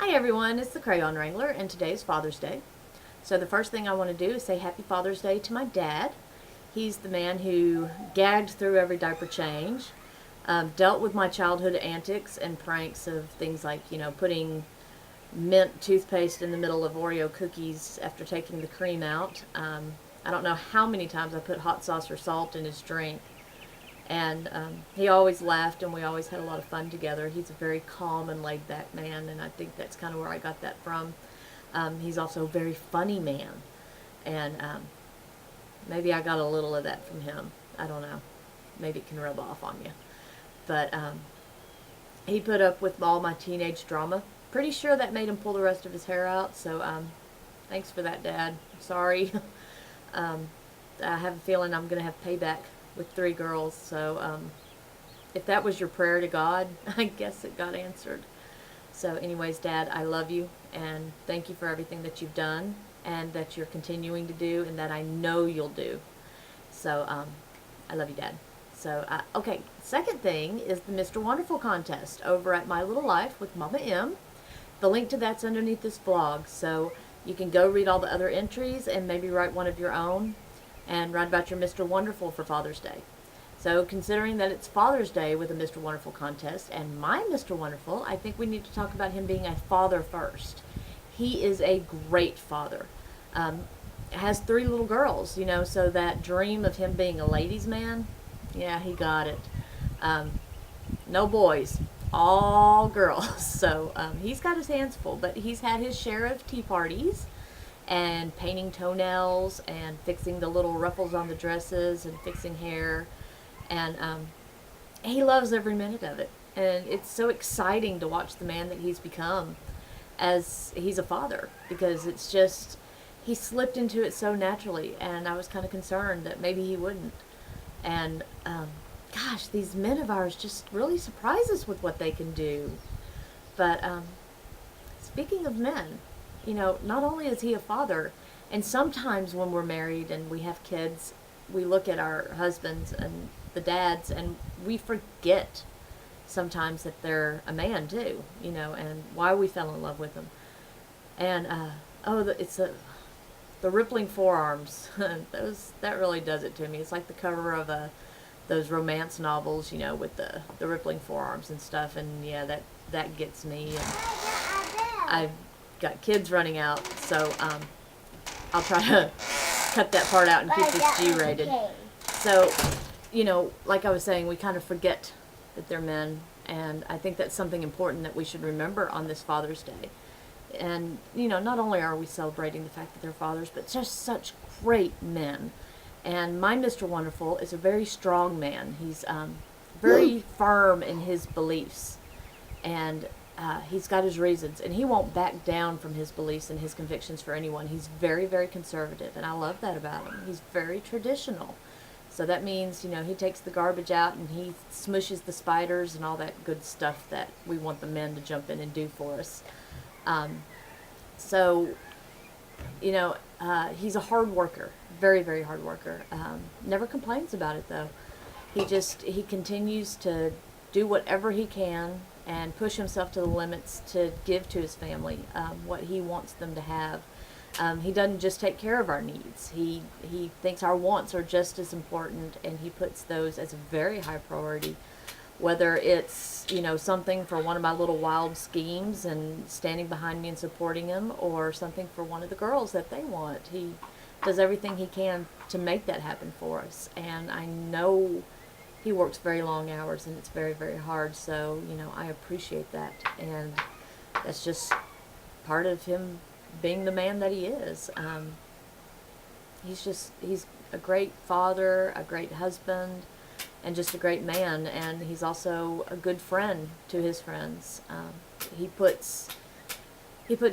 Hi everyone, it's the Crayon Wrangler, and today is Father's Day. So the first thing I want to do is say Happy Father's Day to my dad. He's the man who gagged through every diaper change, dealt with my childhood antics and pranks of things like, putting mint toothpaste in the middle of Oreo cookies after taking the cream out. I don't know how many times I put hot sauce or salt in his drink. And he always laughed, and we always had a lot of fun together. He's a very calm and laid-back man, and I think that's kind of where I got that from. He's also a very funny man, and maybe I got a little of that from him. I don't know. Maybe it can rub off on you. But he put up with all my teenage drama. Pretty sure that made him pull the rest of his hair out, so thanks for that, Dad. Sorry. I have a feeling I'm going to have payback with 3 girls, so if that was your prayer to God, I guess it got answered. So anyways, Dad, I love you, and thank you for everything that you've done, and that you're continuing to do, and that I know you'll do. So I love you, Dad. So okay, second thing is the Mr. Wonderful contest over at My Little Life with Mama M. The link to that's underneath this vlog, so you can go read all the other entries and maybe write one of your own and write about your Mr. Wonderful for Father's Day. So considering that it's Father's Day with a Mr. Wonderful contest and my Mr. Wonderful, I think we need to talk about him being a father first. He is a great father. Has 3 little girls, so that dream of him being a ladies' man, yeah, he got it. No boys, all girls. So he's got his hands full, but he's had his share of tea parties and painting toenails and fixing the little ruffles on the dresses and fixing hair, and he loves every minute of it, and it's so exciting to watch the man that he's become as he's a father, because it's just, he slipped into it so naturally, and I was kind of concerned that maybe he wouldn't. And gosh, these men of ours just really surprise us with what they can do. But speaking of men, not only is he a father, and sometimes when we're married and we have kids, we look at our husbands and the dads, and we forget sometimes that they're a man too, and why we fell in love with them. And it's the rippling forearms. That really does it to me. It's like the cover of those romance novels, with the rippling forearms and stuff. And yeah, that gets me. And I've got kids running out, so I'll try to cut that part out and keep this G-rated. So, like I was saying, we kind of forget that they're men, and I think that's something important that we should remember on this Father's Day. And, not only are we celebrating the fact that they're fathers, but just such great men. And my Mr. Wonderful is a very strong man. He's very firm in his beliefs, and he's got his reasons, and he won't back down from his beliefs and his convictions for anyone. He's very, very conservative, and I love that about him. He's very traditional. So that means, he takes the garbage out, and he smushes the spiders and all that good stuff that we want the men to jump in and do for us. He's a hard worker, very, very hard worker. Never complains about it, though. He continues to do whatever he can and push himself to the limits to give to his family what he wants them to have. He doesn't just take care of our needs. He thinks our wants are just as important, and he puts those as a very high priority. Whether it's, something for one of my little wild schemes and standing behind me and supporting him, or something for one of the girls that they want. He does everything he can to make that happen for us. And I know he works very long hours, and it's very, very hard. So, I appreciate that. And that's just part of him being the man that he is. He's a great father, a great husband, and just a great man. And he's also a good friend to his friends. He puts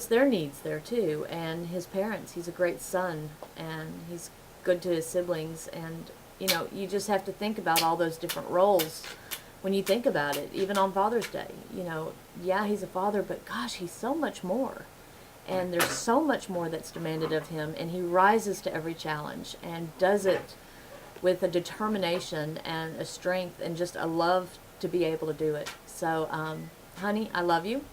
their needs there too, and his parents. He's a great son, and he's good to his siblings. And you just have to think about all those different roles when you think about it, even on Father's Day. Yeah, he's a father, but gosh, he's so much more. And there's so much more that's demanded of him, and he rises to every challenge and does it with a determination and a strength and just a love to be able to do it. So, honey, I love you,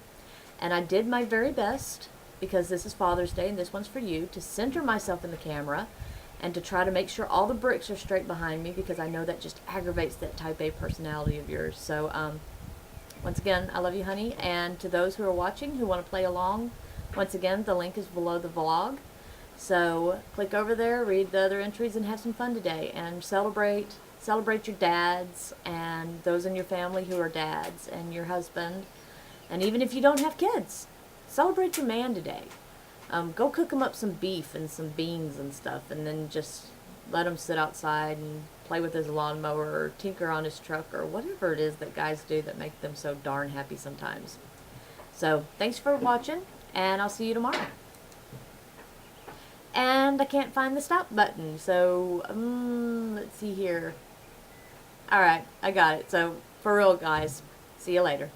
And I did my very best, because this is Father's Day and this one's for you, to center myself in the camera and to try to make sure all the bricks are straight behind me, because I know that just aggravates that type A personality of yours. So once again, I love you, honey. And to those who are watching who want to play along, once again, the link is below the vlog. So click over there, read the other entries, and have some fun today. And celebrate your dads and those in your family who are dads, and your husband. And even if you don't have kids, celebrate your man today. Go cook him up some beef and some beans and stuff, and then just let him sit outside and play with his lawnmower or tinker on his truck or whatever it is that guys do that make them so darn happy sometimes. So thanks for watching, and I'll see you tomorrow. And I can't find the stop button, so let's see here. Alright, I got it. So for real, guys, see you later.